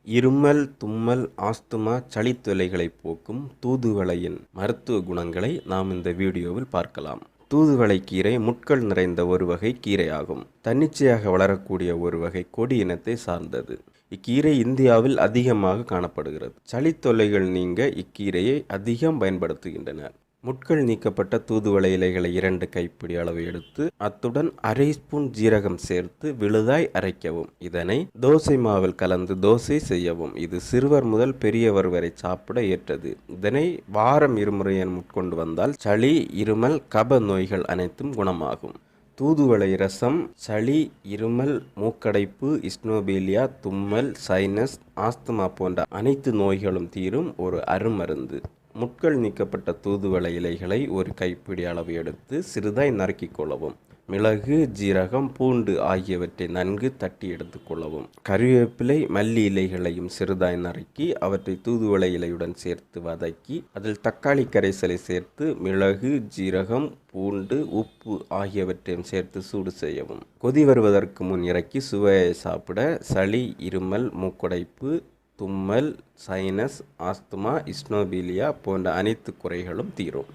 இருமல், தும்மல், ஆஸ்துமா, சளித்தொல்லைகளை போக்கும் தூதுவளையின் மருத்துவ குணங்களை நாம் இந்த வீடியோவில் பார்க்கலாம். தூதுவளை கீரை முட்கள் நிறைந்த ஒரு வகை கீரையாகும். தன்னிச்சையாக வளரக்கூடிய ஒரு வகை கொடி இனத்தை சார்ந்தது. இக்கீரை இந்தியாவில் அதிகமாக காணப்படுகிறது. சளித்தொல்லைகள் நீங்க இக்கீரையை அதிகம் பயன்படுத்துகின்றனர். முட்கள் நீக்கப்பட்ட தூதுவளை இலைகளை 2 கைப்பிடி அளவு எடுத்து அத்துடன் அரை ஸ்பூன் ஜீரகம் சேர்த்து விழுதாய் அரைக்கவும். இதனை தோசை மாவில் கலந்து தோசை செய்யவும். இது சிறுவர் முதல் பெரியவர் வரை சாப்பிட ஏற்றது. இதனை வாரம் 2 முறை உட்கொண்டு வந்தால் சளி, இருமல், கப நோய்கள் அனைத்தும் குணமாகும். தூதுவளை ரசம் சளி, இருமல், மூக்கடைப்பு, இஸ்னோபீலியா, தும்மல், சைனஸ், ஆஸ்துமா போன்ற அனைத்து நோய்களும் தீரும் ஒரு அருமருந்து. முட்கள் நீக்கப்பட்ட தூதுவளை இலைகளை 1 கைப்பிடி அளவு எடுத்து சிறிதாய் நறுக்கிக் கொள்ளவும். மிளகு, ஜீரகம், பூண்டு ஆகியவற்றை நன்கு தட்டி எடுத்துக்கொள்ளவும். கறிவேப்பிலை, மல்லி இலைகளையும் சிறிதாய் நறுக்கி அவற்றை தூதுவளை இலையுடன் சேர்த்து வதக்கி அதில் தக்காளி கரைசலை சேர்த்து மிளகு, ஜீரகம், பூண்டு, உப்பு ஆகியவற்றையும் சேர்த்து சூடு செய்யவும். கொதி வருவதற்கு முன் இறக்கி சுவையை சாப்பிட சளி, இருமல், மூக்குடைப்பு, தும்மல், சைனஸ், ஆஸ்துமா, இஸ்னோபீலியா போன்ற அனைத்து குறைகளும் தீரும்.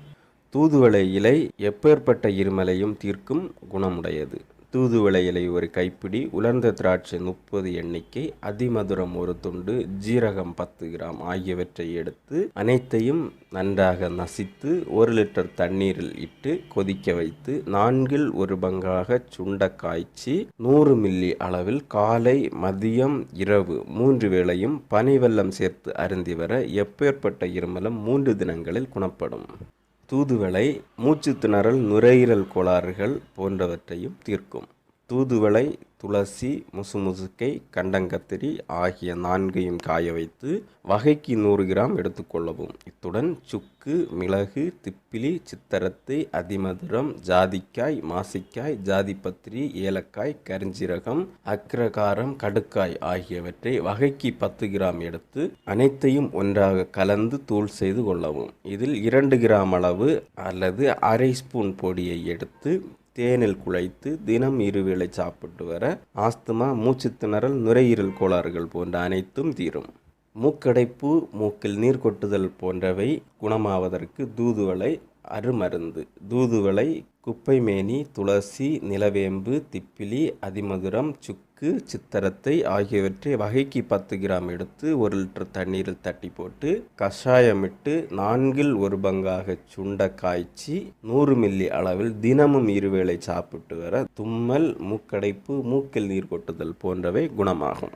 தூதுவளை இலை எப்பேற்பட்ட இருமலையும் தீர்க்கும் குணமுடையது. தூதுவளை இலை 1 கைப்பிடி, உலர்ந்த திராட்சை 30 எண்ணிக்கை, அதிமதுரம் 1 துண்டு, ஜீரகம் 10 கிராம் ஆகியவற்றை எடுத்து அனைத்தையும் நன்றாக நசித்து 1 லிட்டர் தண்ணீரில் இட்டு கொதிக்க வைத்து 4 1 பங்காக சுண்ட காய்ச்சி 100 மில்லி அளவில் காலை, மதியம், இரவு 3 வேளையும் பனிவெல்லம் சேர்த்து அருந்தி வர எப்பேற்பட்ட இருமலும் 3 தினங்களில் குணப்படும். தூதுவளை மூச்சு திணறல், நுரையீரல் கோளாறுகள் போன்றவற்றையும் தீர்க்கும். தூதுவளை, துளசி, முசுமுசுக்கை, கண்டங்கத்திரி ஆகிய 4ஐயும் காய வைத்து வகைக்கு 100 கிராம் எடுத்துக்கொள்ளவும். இத்துடன் சுக்கு, மிளகு, திப்பிலி, சித்தரத்தை, அதிமதுரம், ஜாதிக்காய், மாசிக்காய், ஜாதிபத்திரி, ஏலக்காய், கருஞ்சீரகம், அக்ரகாரம், கடுக்காய் ஆகியவற்றை வகைக்கு 10 கிராம் எடுத்து அனைத்தையும் ஒன்றாக கலந்து தூள் செய்து கொள்ளவும். இதில் 2 கிராம் அளவு அல்லது அரை ஸ்பூன் பொடியை எடுத்து தேனில் குழைத்து தினம் 2 வேளை சாப்பிட்டு வர ஆஸ்துமா, மூச்சு திணறல், நுரையீரல் கோளாறுகள் போன்ற அனைத்தும் தீரும். மூக்கடைப்பு, மூக்கில் நீர் கொட்டுதல் போன்றவை குணமாவதற்கு தூதுவளை அருமருந்து. தூதுவளை, குப்பைமேனி, துளசி, நிலவேம்பு, திப்பிலி, அதிமதுரம், சுக்கு, சித்தரத்தை ஆகியவற்றை வகைக்கு 10 கிராம் எடுத்து 1 லிட்டர் தண்ணீரில் தட்டி போட்டு கஷாயமிட்டு 4 1 பங்காக சுண்ட காய்ச்சி 100 மில்லி அளவில் தினமும் 2 வேளை சாப்பிட்டு வர தும்மல், மூக்கடைப்பு, மூக்கில் நீர் கொட்டுதல் போன்றவை குணமாகும்.